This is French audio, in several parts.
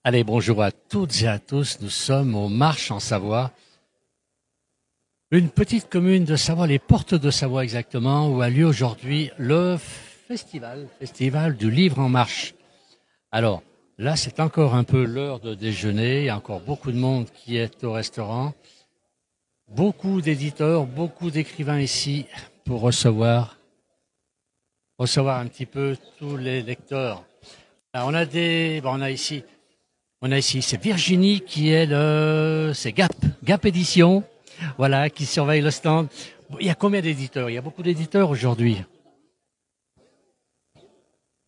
Allez, bonjour à toutes et à tous. Nous sommes aux Marches en Savoie, une petite commune de Savoie, les Portes de Savoie exactement, où a lieu aujourd'hui le festival du livre en marche. Alors, là, c'est encore un peu l'heure de déjeuner. Il y a encore beaucoup de monde qui est au restaurant. Beaucoup d'éditeurs, beaucoup d'écrivains ici pour recevoir un petit peu tous les lecteurs. Alors, on a ici, c'est Virginie qui est c'est Gap Édition, voilà, qui surveille le stand. Il y a combien d'éditeurs? Il y a beaucoup d'éditeurs aujourd'hui.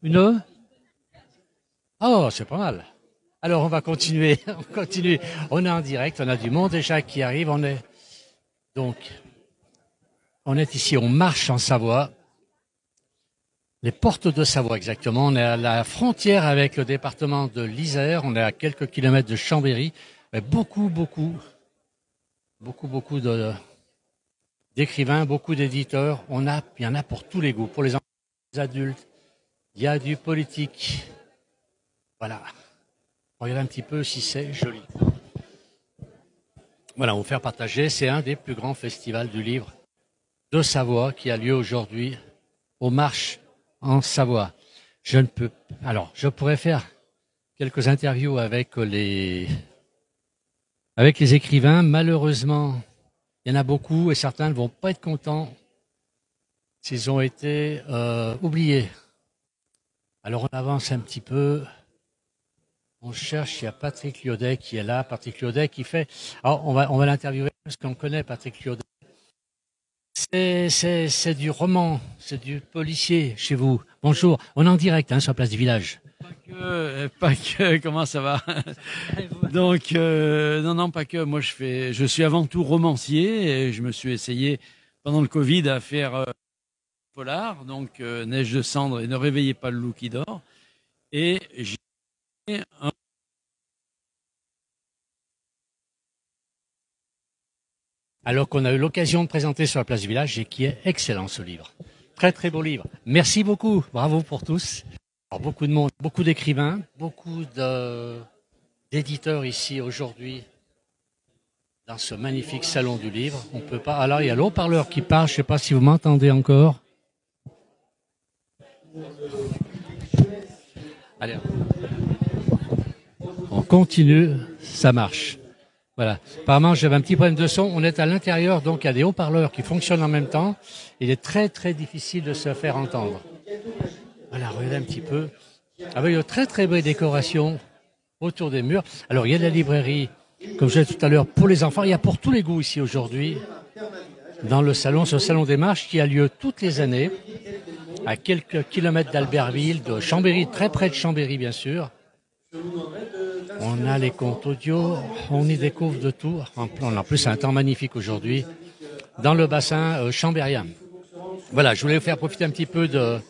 Une? Oh, c'est pas mal. Alors, on va continuer, on continue. On est en direct, on a du monde déjà qui arrive. Donc, on est ici, on marche en Savoie. Les Portes de Savoie, exactement. On est à la frontière avec le département de l'Isère. On est à quelques kilomètres de Chambéry. Mais beaucoup d'écrivains, beaucoup d'éditeurs. Il y en a pour tous les goûts. Pour les enfants, les adultes. Il y a du politique. Voilà. Regardez un petit peu si c'est joli. Voilà, on va vous faire partager. C'est un des plus grands festivals du livre de Savoie qui a lieu aujourd'hui aux Marches en Savoie. Je pourrais faire quelques interviews avec les écrivains. Malheureusement, il y en a beaucoup et certains ne vont pas être contents s'ils ont été oubliés. Alors on avance un petit peu. On cherche, il y a Patrick Lyodet qui est là. Patrick Lyodet qui fait... Alors on va l'interviewer parce qu'on connaît Patrick Lyodet. C'est du roman, c'est du policier chez vous. Bonjour, on est en direct sur Place du Village. Pas que, comment ça va? Donc, non, pas que. Moi, je suis avant tout romancier et je me suis essayé pendant le Covid à faire polar, donc Neige de cendre et Ne réveillez pas le loup qui dort. Et j'ai un... Alors qu'on a eu l'occasion de présenter sur la Place du Village et qui est excellent ce livre. Très très beau livre. Merci beaucoup, bravo pour tous. Alors, beaucoup de monde, beaucoup d'écrivains, d'éditeurs ici aujourd'hui dans ce magnifique salon du livre. On peut pas. Alors il y a l'haut-parleur qui parle, je ne sais pas si vous m'entendez encore. Allez, on continue, ça marche. Voilà. Apparemment, j'avais un petit problème de son. On est à l'intérieur, donc il y a des haut-parleurs qui fonctionnent en même temps. Il est très très difficile de se faire entendre. Voilà, regardez un petit peu. Avec de très très belles décorations autour des murs. Alors, il y a de la librairie, comme je disais tout à l'heure, pour les enfants. Il y a pour tous les goûts ici aujourd'hui, dans le salon, ce salon des marches qui a lieu toutes les années, à quelques kilomètres d'Albertville, de Chambéry, très près de Chambéry, bien sûr. On a les contes audio, on y découvre de tout. En plus, c'est un temps magnifique aujourd'hui dans le bassin chambérien. Voilà, je voulais vous faire profiter un petit peu de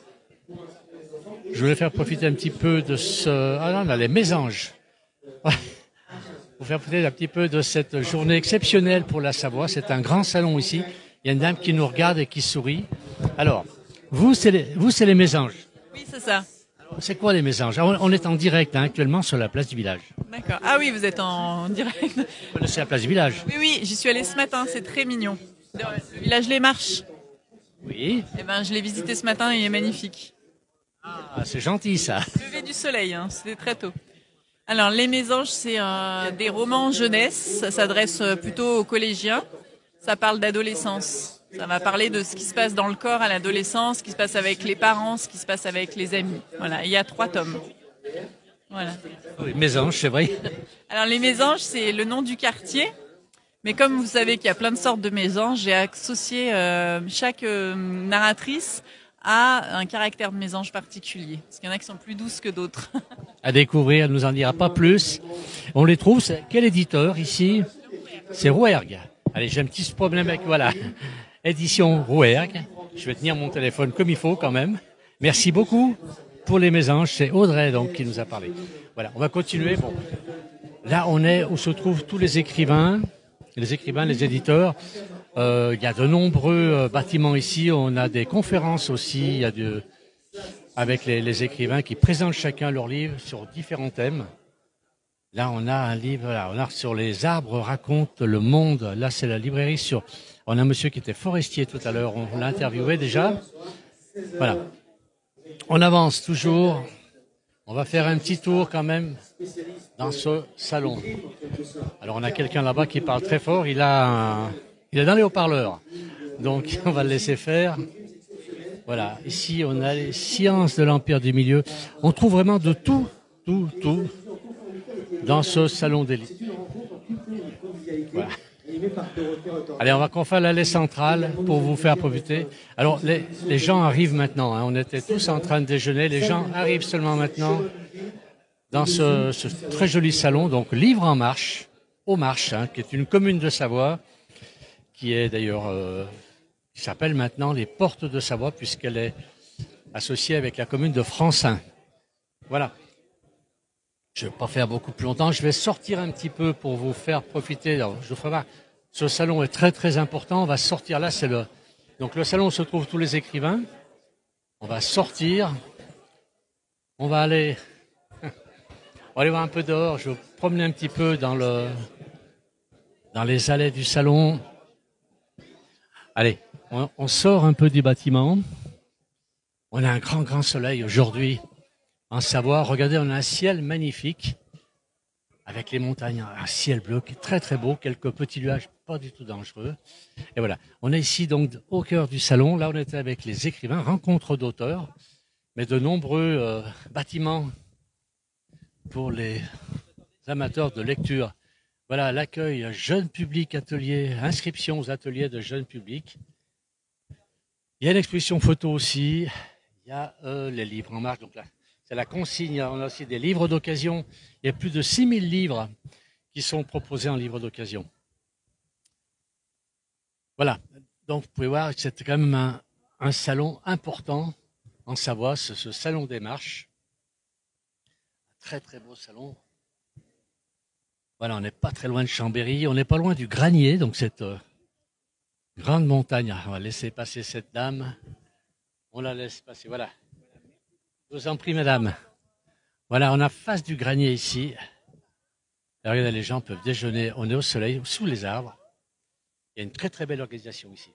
ce... Ah non, on a les mésanges. Vous faire profiter un petit peu de cette journée exceptionnelle pour la Savoie. C'est un grand salon ici. Il y a une dame qui nous regarde et qui sourit. Alors, vous, c'est les mésanges. Oui, c'est ça. C'est quoi les mésanges? On est en direct actuellement sur la place du village. D'accord. Ah oui, vous êtes en direct. Vous connaissez la place du village? Oui, j'y suis allée ce matin, c'est très mignon. Le village Les Marches. Oui. Eh ben, je l'ai visité ce matin et il est magnifique. Ah, c'est gentil ça. Lever du soleil, c'était très tôt. Alors, Les Mésanges, c'est des romans jeunesse. Ça s'adresse plutôt aux collégiens. Ça parle d'adolescence. Ça va parler de ce qui se passe dans le corps à l'adolescence, ce qui se passe avec les parents, ce qui se passe avec les amis. Voilà, il y a 3 tomes. Voilà. Oui, mésanges, c'est vrai. Alors les mésanges, c'est le nom du quartier. Mais comme vous savez qu'il y a plein de sortes de mésanges, j'ai associé chaque narratrice à un caractère de mésange particulier. Parce qu'il y en a qui sont plus douces que d'autres. À découvrir, elle nous en dira pas plus. On les trouve, quel éditeur ici? C'est Rouergue. Allez, j'ai un petit problème avec, voilà. Édition Rouergue. Je vais tenir mon téléphone comme il faut quand même. Merci beaucoup pour les mésanges. C'est Audrey donc qui nous a parlé. Voilà, on va continuer. Bon, là on est où se trouvent tous les écrivains, les éditeurs. Il y a de nombreux bâtiments ici. On a des conférences aussi. Il y a avec les écrivains qui présentent chacun leur livre sur différents thèmes. Là, on a un livre, là, on a sur les arbres raconte le monde. Là, c'est la librairie sur. On a un monsieur qui était forestier tout à l'heure. On l'a interviewé déjà. Voilà. On avance toujours. On va faire un petit tour quand même dans ce salon. Alors, on a quelqu'un là-bas qui parle très fort. Il est dans les haut-parleurs. Donc, on va le laisser faire. Voilà. Ici, on a les sciences de l'Empire du Milieu. On trouve vraiment de tout dans ce salon d'élite. Voilà. Allez, on va qu'on fasse l'allée centrale pour vous faire profiter. Alors, les gens arrivent maintenant. Hein. On était tous en train de déjeuner. Les gens arrivent seulement maintenant dans ce très joli salon. Donc, Livre en Marche, aux Marches, hein, qui est une commune de Savoie, qui est d'ailleurs, qui s'appelle maintenant les Portes de Savoie, puisqu'elle est associée avec la commune de Francin. Voilà. Je ne vais pas faire beaucoup plus longtemps. Je vais sortir un petit peu pour vous faire profiter. Alors, je vous ferai voir. Ce salon est très très important. On va sortir là. Donc le salon où se trouvent tous les écrivains. On va sortir. On va aller voir un peu dehors. Je vais vous promener un petit peu dans les allées du salon. Allez, on sort un peu du bâtiment. On a un grand soleil aujourd'hui. En Savoie, regardez, on a un ciel magnifique avec les montagnes, un ciel bleu qui est très très beau, quelques petits nuages pas du tout dangereux. Et voilà, on est ici donc au cœur du salon. Là, on était avec les écrivains, rencontre d'auteurs, mais de nombreux bâtiments pour les amateurs de lecture. Voilà, l'accueil jeune public atelier, inscription aux ateliers de jeunes publics. Il y a l'exposition photo aussi. Il y a les livres en marche, donc là. C'est la consigne. On a aussi des livres d'occasion. Il y a plus de 6000 livres qui sont proposés en livres d'occasion. Voilà. Donc, vous pouvez voir que c'est quand même un salon important en Savoie, ce salon des marches. Un très, très beau salon. Voilà, on n'est pas très loin de Chambéry. On n'est pas loin du Granier, donc cette grande montagne. On va laisser passer cette dame. On la laisse passer. Voilà. Je vous en prie, madame. Voilà, on a face du Granier ici. Alors, regardez, les gens peuvent déjeuner. On est au soleil, sous les arbres. Il y a une très très belle organisation ici.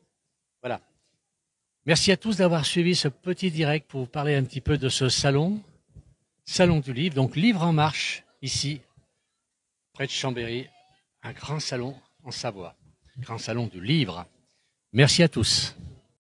Voilà. Merci à tous d'avoir suivi ce petit direct pour vous parler un petit peu de ce salon du livre. Donc, Livre en Marche, ici, près de Chambéry. Un grand salon en Savoie. Grand salon du livre. Merci à tous.